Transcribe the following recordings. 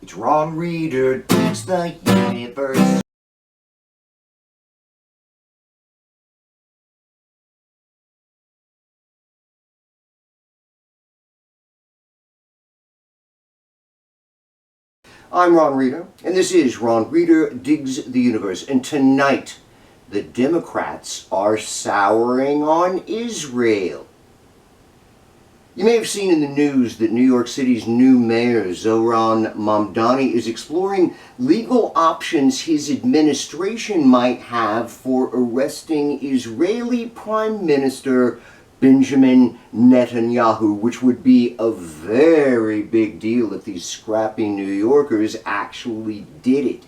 It's Ron Reader Digs the Universe. I'm Ron Reader, and this is Ron Reader Digs the Universe. And tonight, the Democrats are souring on Israel. You may have seen in the news that New York City's new mayor, Zohran Mamdani, is exploring legal options his administration might have for arresting Israeli Prime Minister Benjamin Netanyahu, which would be a very big deal if these scrappy New Yorkers actually did it.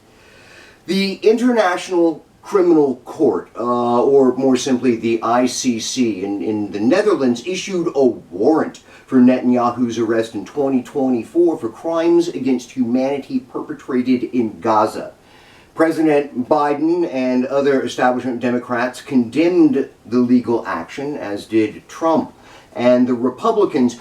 The International Criminal Court, or more simply the ICC in the Netherlands, issued a warrant for Netanyahu's arrest in 2024 for crimes against humanity perpetrated in Gaza. President Biden and other establishment Democrats condemned the legal action, as did Trump. And the Republicans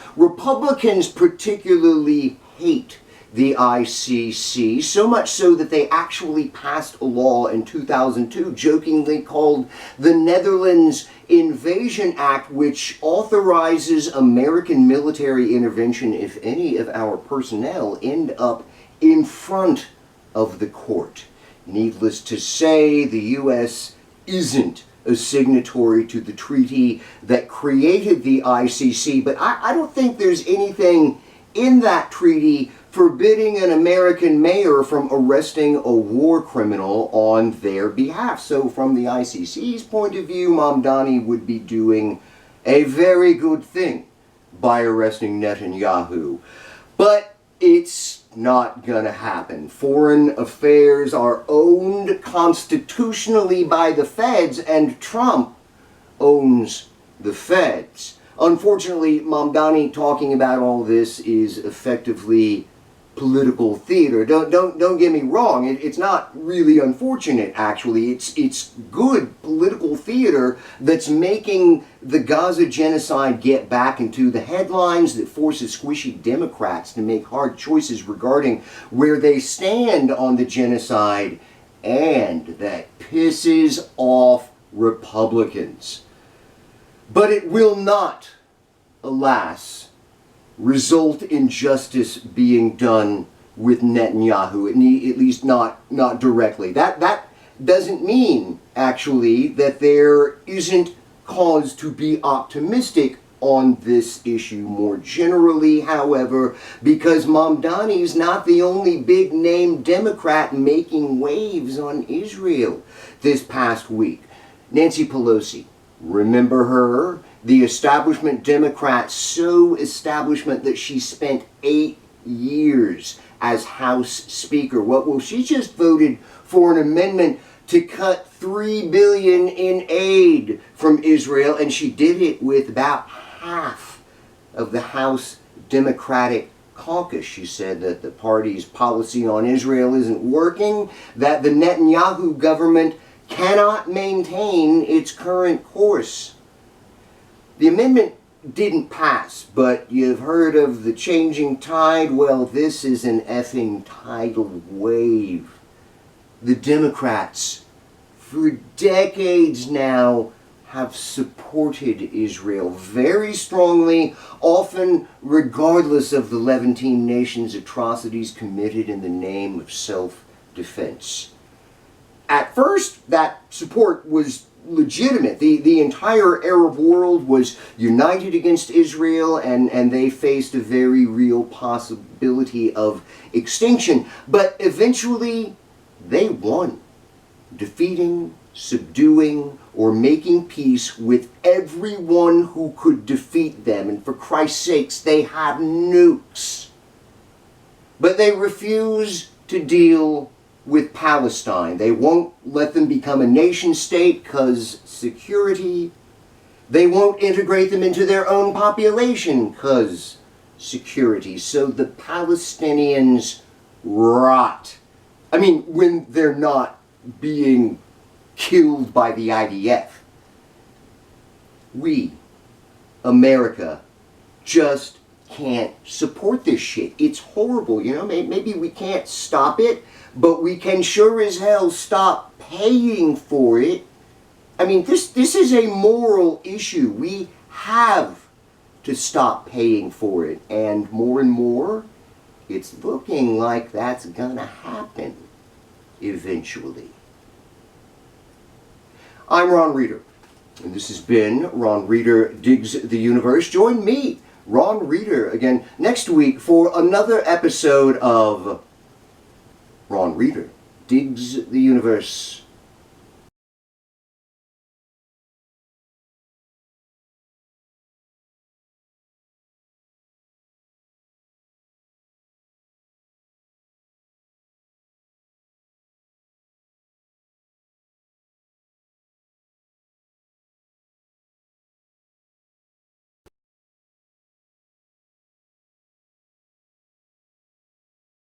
particularly hate the ICC, so much so that they actually passed a law in 2002 jokingly called the Netherlands Invasion Act, which authorizes American military intervention if any of our personnel end up in front of the court. Needless to say, the U.S. isn't a signatory to the treaty that created the ICC, but I don't think there's anything in that treaty forbidding an American mayor from arresting a war criminal on their behalf. So from the ICC's point of view, Mamdani would be doing a very good thing by arresting Netanyahu. But it's not gonna happen. Foreign affairs are owned constitutionally by the feds, and Trump owns the feds. Unfortunately, Mamdani talking about all this is effectively political theater. Don't get me wrong. It's not really unfortunate, actually. It's good political theater that's making the Gaza genocide get back into the headlines, that forces squishy Democrats to make hard choices regarding where they stand on the genocide, and that pisses off Republicans. But it will not, alas, result in justice being done with Netanyahu, at least not directly. That doesn't mean, actually, that there isn't cause to be optimistic on this issue more generally, however, because Mamdani's not the only big-name Democrat making waves on Israel this past week. Nancy Pelosi, remember her? The establishment Democrat, so establishment that she spent 8 years as House Speaker. Well, she just voted for an amendment to cut $3 billion in aid from Israel, and she did it with about half of the House Democratic caucus. She said that the party's policy on Israel isn't working, that the Netanyahu government cannot maintain its current course. The amendment didn't pass, but you've heard of the changing tide. Well, this is an effing tidal wave. The Democrats, for decades now, have supported Israel very strongly, often regardless of the Levantine nation's atrocities committed in the name of self-defense. At first, that support was legitimate. The entire Arab world was united against Israel, and they faced a very real possibility of extinction. But eventually, they won, defeating, subduing, or making peace with everyone who could defeat them. And for Christ's sakes, they have nukes. But they refuse to deal with Palestine. They won't let them become a nation state because security. They won't integrate them into their own population because security. So the Palestinians rot. I mean, when they're not being killed by the IDF. We, America, just can't support this shit. It's horrible, you know? Maybe we can't stop it, but we can sure as hell stop paying for it. I mean, this is a moral issue. We have to stop paying for it, and more, it's looking like that's gonna happen eventually. I'm Ron Reeder, and this has been Ron Reeder Digs the Universe. Join me, Ron Reeder, again next week for another episode of Ron Reeder Digs the Universe.